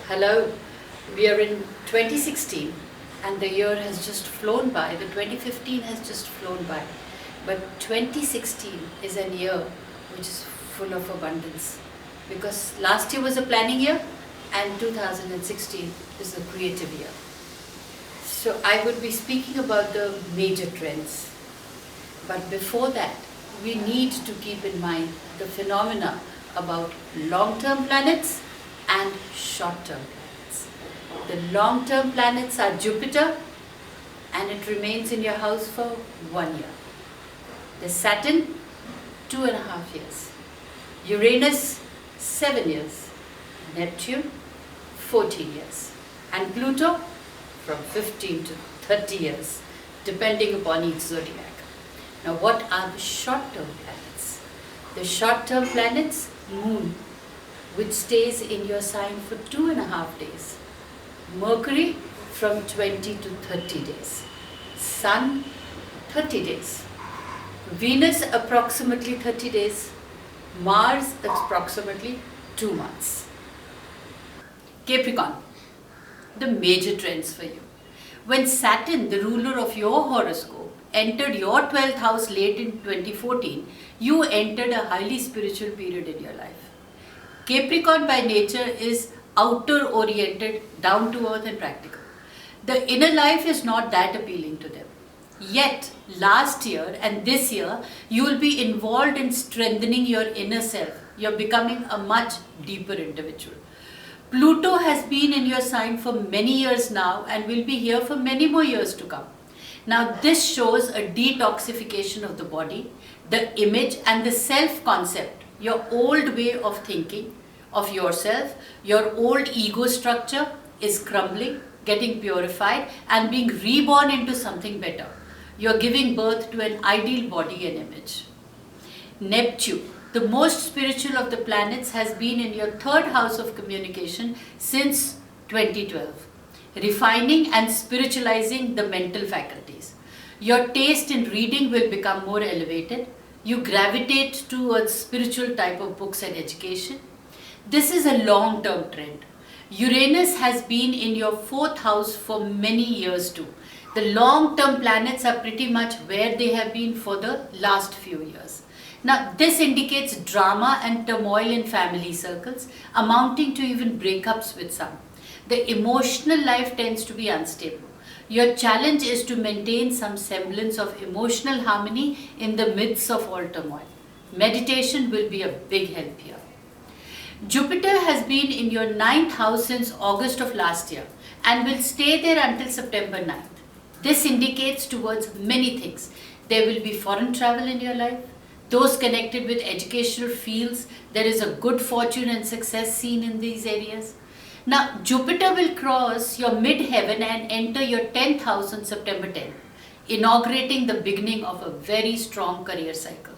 Hello, we are in 2016 and the year has just flown by. The 2015 has just flown by. But 2016 is a year which is full of abundance because last year was a planning year and 2016 is a creative year. So I would be speaking about the major trends. But before that, we need to keep in mind the phenomena about long-term planets and short-term planets. The long-term planets are Jupiter, and it remains in your house for 1 year. The Saturn, 2.5 years. Uranus, 7 years. Neptune, 14 years. And Pluto, from 15 to 30 years, depending upon each zodiac. Now, what are the short-term planets? The short-term planets, Moon, which stays in your sign for 2.5 days. Mercury, from 20 to 30 days. Sun, 30 days. Venus, approximately 30 days. Mars, approximately 2 months. Capricorn, the major trends for you. When Saturn, the ruler of your horoscope, entered your 12th house late in 2014, you entered a highly spiritual period in your life. Capricorn by nature is outer oriented, down to earth and practical. The inner life is not that appealing to them. Yet, last year and this year, you will be involved in strengthening your inner self. You're becoming a much deeper individual. Pluto has been in your sign for many years now and will be here for many more years to come. Now, this shows a detoxification of the body, the image and the self-concept, your old way of thinking of yourself, your old ego structure is crumbling, getting purified and being reborn into something better. You're giving birth to an ideal body and image. Neptune, the most spiritual of the planets, has been in your 3rd house of communication since 2012, refining and spiritualizing the mental faculties. Your taste in reading will become more elevated. You gravitate towards spiritual type of books and education. This is a long-term trend. Uranus has been in your 4th house for many years too. The long-term planets are pretty much where they have been for the last few years. Now, this indicates drama and turmoil in family circles, amounting to even breakups with some. The emotional life tends to be unstable. Your challenge is to maintain some semblance of emotional harmony in the midst of all turmoil. Meditation will be a big help here. Jupiter has been in your 9th house since August of last year and will stay there until September 9th. This indicates towards many things. There will be foreign travel in your life. Those connected with educational fields, there is a good fortune and success seen in these areas. Now, Jupiter will cross your mid-heaven and enter your 10th house on September 10th, inaugurating the beginning of a very strong career cycle.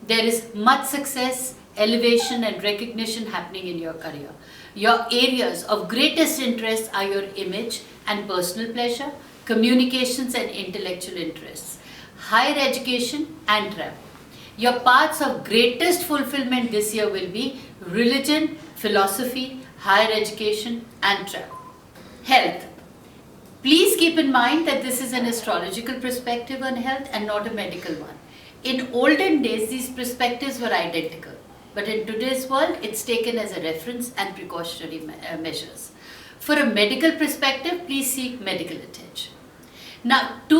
There is much success, elevation and recognition happening in your career. Your areas of greatest interest are your image and personal pleasure, communications and intellectual interests, higher education and travel. Your paths of greatest fulfillment this year will be religion, philosophy, higher education and travel. Health. Please keep in mind that this is an astrological perspective on health and not a medical one. In olden days, these perspectives were identical. But in today's world, it's taken as a reference and precautionary measures. For a medical perspective, please seek medical attention. Now, the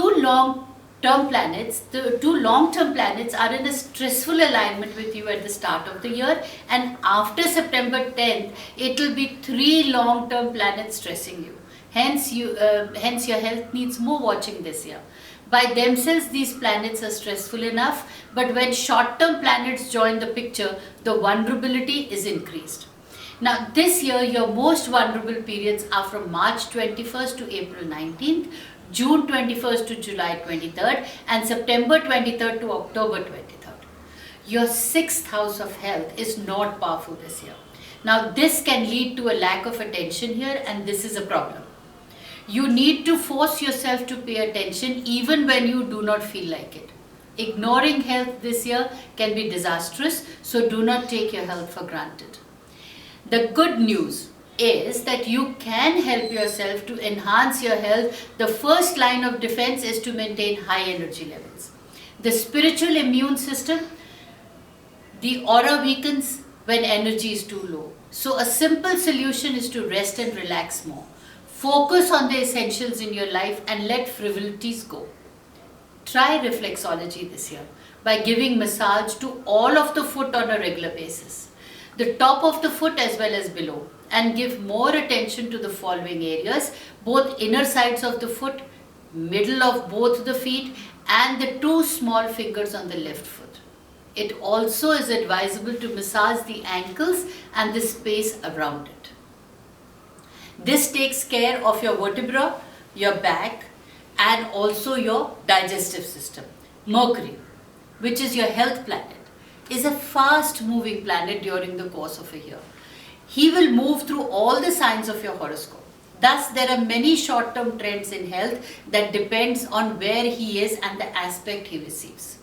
two long-term planets are in a stressful alignment with you at the start of the year, and after September 10th, it will be 3 long-term planets stressing you. Hence your health needs more watching this year. By themselves, these planets are stressful enough, but when short-term planets join the picture, the vulnerability is increased. Now, this year, your most vulnerable periods are from March 21st to April 19th, June 21st to July 23rd, and September 23rd to October 23rd. Your 6th house of health is not powerful this year. Now, this can lead to a lack of attention here, and this is a problem. You need to force yourself to pay attention even when you do not feel like it. Ignoring health this year can be disastrous, so do not take your health for granted. The good news, is that you can help yourself to enhance your health. The first line of defense is to maintain high energy levels. The spiritual immune system, the aura weakens when energy is too low. So a simple solution is to rest and relax more. Focus on the essentials in your life and let frivolities go. Try reflexology this year by giving massage to all of the foot on a regular basis, the top of the foot as well as below, and give more attention to the following areas: both inner sides of the foot, middle of both the feet, and the two small fingers on the left foot. It also is advisable to massage the ankles and the space around it. This takes care of your vertebra, your back, and also your digestive system. Mercury, which is your health planet, is a fast moving planet during the course of a year. He will move through all the signs of your horoscope. Thus, there are many short-term trends in health that depends on where he is and the aspect he receives.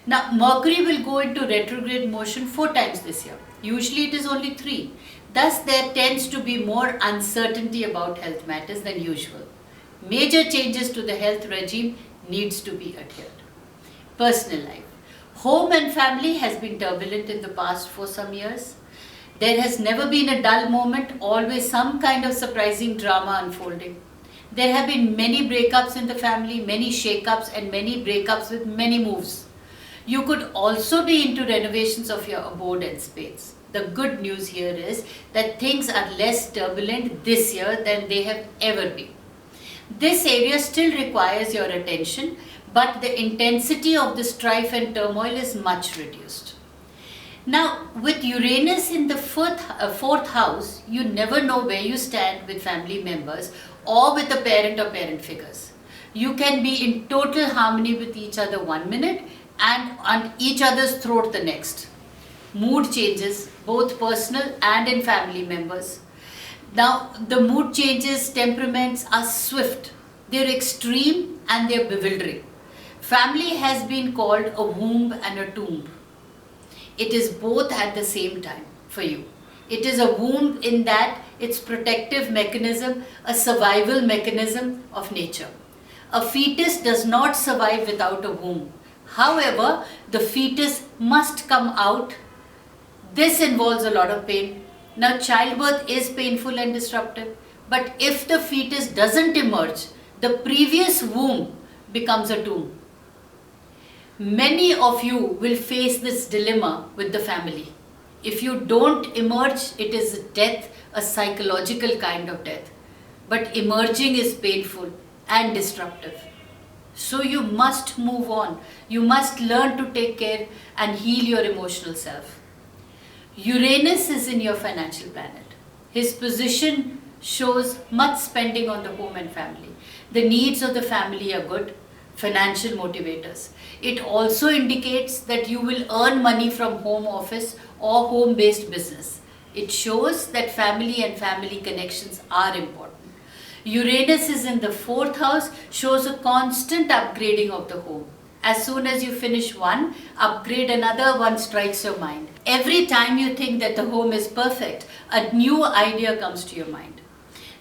Now, Mercury will go into retrograde motion 4 times this year. Usually it is only 3. Thus, there tends to be more uncertainty about health matters than usual. Major changes to the health regime needs to be adhered. Personal life. Home and family has been turbulent in the past for some years. There has never been a dull moment, always some kind of surprising drama unfolding. There have been many breakups in the family, many shake-ups and many breakups with many moves. You could also be into renovations of your abode and space. The good news here is that things are less turbulent this year than they have ever been. This area still requires your attention, but the intensity of the strife and turmoil is much reduced. Now, with Uranus in the fourth house, you never know where you stand with family members or with a parent or parent figures. You can be in total harmony with each other 1 minute and on each other's throat the next. Mood changes, both personal and in family members. Now, the mood changes, temperaments are swift. They're extreme and they're bewildering. Family has been called a womb and a tomb. It is both at the same time for you. It is a womb in that it's protective mechanism, a survival mechanism of nature. A fetus does not survive without a womb. However, the fetus must come out. This involves a lot of pain. Now, childbirth is painful and disruptive, but if the fetus doesn't emerge, the previous womb becomes a tomb. Many of you will face this dilemma with the family. If you don't emerge, it is death, a psychological kind of death. But emerging is painful and disruptive. So you must move on. You must learn to take care and heal your emotional self. Uranus is in your financial planet. His position shows much spending on the home and family. The needs of the family are good, financial motivators. It also indicates that you will earn money from home office or home-based business. It shows that family and family connections are important. Uranus is in the 4th house, shows a constant upgrading of the home. As soon as you finish one, upgrade another one strikes your mind. Every time you think that the home is perfect, a new idea comes to your mind.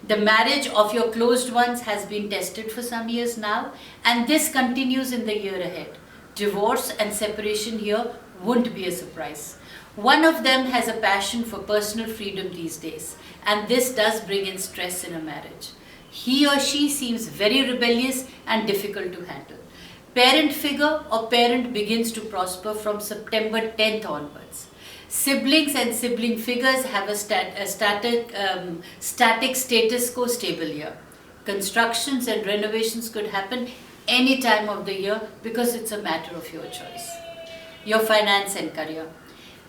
The marriage of your closed ones has been tested for some years now, and this continues in the year ahead. Divorce and separation here won't be a surprise. One of them has a passion for personal freedom these days, and this does bring in stress in a marriage. He or she seems very rebellious and difficult to handle. Parent figure or parent begins to prosper from September 10th onwards. Siblings and sibling figures have a static status quo stable year. Constructions and renovations could happen any time of the year because it's a matter of your choice. Your finance and career.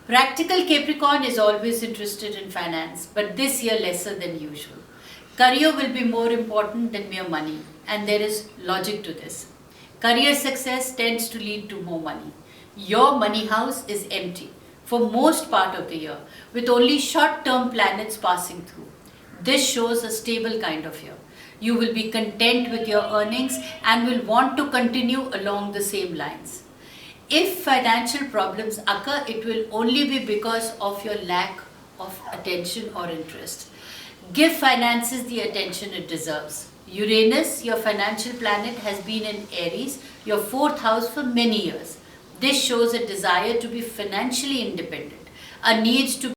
Practical Capricorn is always interested in finance, but this year lesser than usual. Career will be more important than mere money, and there is logic to this. Career success tends to lead to more money. Your money house is empty for most part of the year, with only short-term planets passing through. This shows a stable kind of year. You will be content with your earnings and will want to continue along the same lines. If financial problems occur, it will only be because of your lack of attention or interest. Give finances the attention it deserves. Uranus, your financial planet, has been in Aries, your 4th house, for many years. This shows a desire to be financially independent, a need to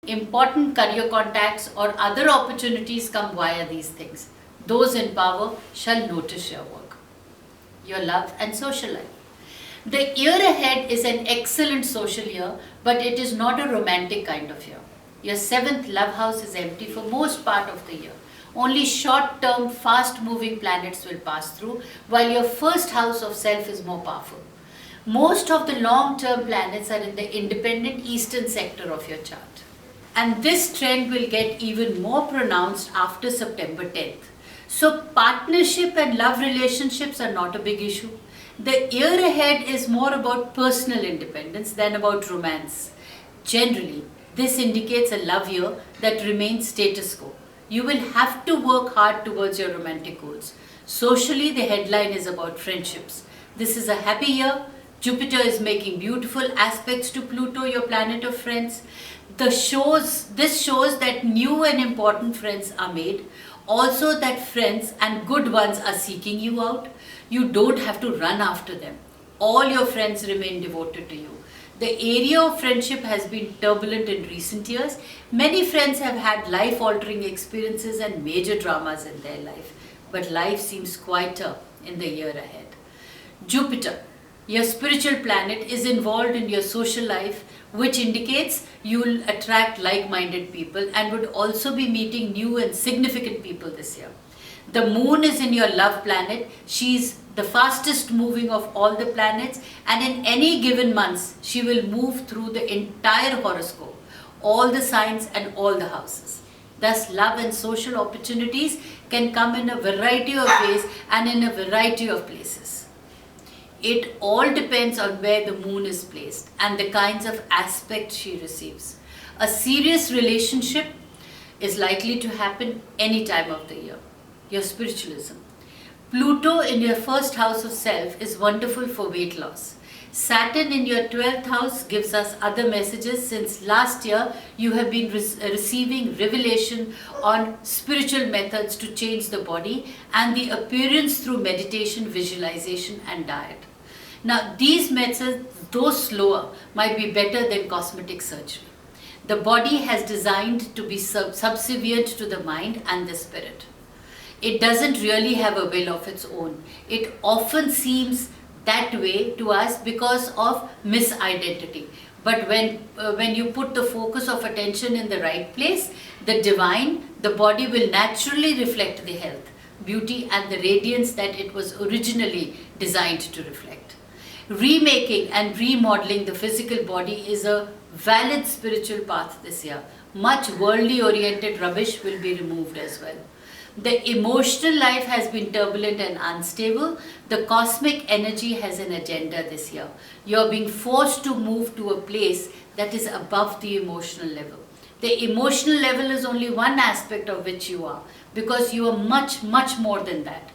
important career contacts or other opportunities come via these things. Those in power shall notice your work, your love and social life. The year ahead is an excellent social year, but it is not a romantic kind of year. Your 7th love house is empty for most part of the year. Only short-term, fast-moving planets will pass through, while your 1st house of self is more powerful. Most of the long-term planets are in the independent eastern sector of your chart. And this trend will get even more pronounced after September 10th. So partnership and love relationships are not a big issue. The year ahead is more about personal independence than about romance. Generally, this indicates a love year that remains status quo. You will have to work hard towards your romantic goals. Socially, the headline is about friendships. This is a happy year. Jupiter is making beautiful aspects to Pluto, your planet of friends. This shows that new and important friends are made. Also that friends and good ones are seeking you out. You don't have to run after them. All your friends remain devoted to you. The area of friendship has been turbulent in recent years. Many friends have had life-altering experiences and major dramas in their life. But life seems quieter in the year ahead. Jupiter, your spiritual planet, is involved in your social life, which indicates you'll attract like-minded people and would also be meeting new and significant people this year. The moon is in your love planet. She's the fastest moving of all the planets, and in any given month, she will move through the entire horoscope, all the signs and all the houses. Thus, love and social opportunities can come in a variety of ways and in a variety of places. It all depends on where the moon is placed and the kinds of aspects she receives. A serious relationship is likely to happen any time of the year. Your spiritualism. Pluto in your 1st house of self is wonderful for weight loss. Saturn in your 12th house gives us other messages, since last year you have been receiving revelation on spiritual methods to change the body and the appearance through meditation, visualization and diet. Now these methods, though slower, might be better than cosmetic surgery. The body has designed to be subservient to the mind and the spirit. It doesn't really have a will of its own. It often seems that way to us because of misidentity. But when you put the focus of attention in the right place, the divine, the body will naturally reflect the health, beauty and the radiance that it was originally designed to reflect. Remaking and remodeling the physical body is a valid spiritual path this year. Much worldly oriented rubbish will be removed as well. The emotional life has been turbulent and unstable. The cosmic energy has an agenda this year. You're being forced to move to a place that is above the emotional level. The emotional level is only one aspect of which you are, because you are much, much more than that.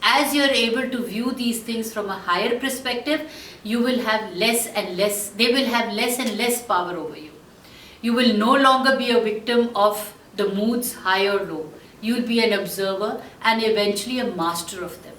As you're able to view these things from a higher perspective, you will have less and less, they will have less and less power over you. You will no longer be a victim of the moods high or low. You will be an observer and eventually a master of them.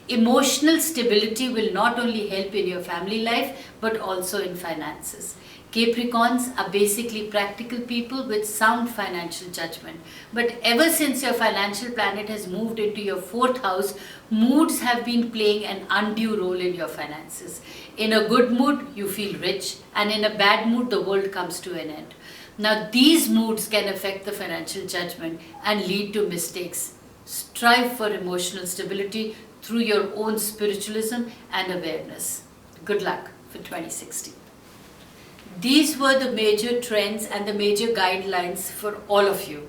Emotional stability will not only help in your family life but also in finances. Capricorns are basically practical people with sound financial judgment. But ever since your financial planet has moved into your 4th house, moods have been playing an undue role in your finances. In a good mood, you feel rich, and in a bad mood, the world comes to an end. Now, these moods can affect the financial judgment and lead to mistakes. Strive for emotional stability through your own spiritualism and awareness. Good luck for 2016. These were the major trends and the major guidelines for all of you.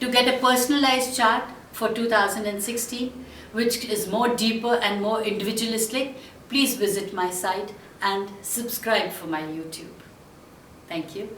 To get a personalized chart for 2016, which is more deeper and more individualistic, please visit my site and subscribe for my YouTube. Thank you.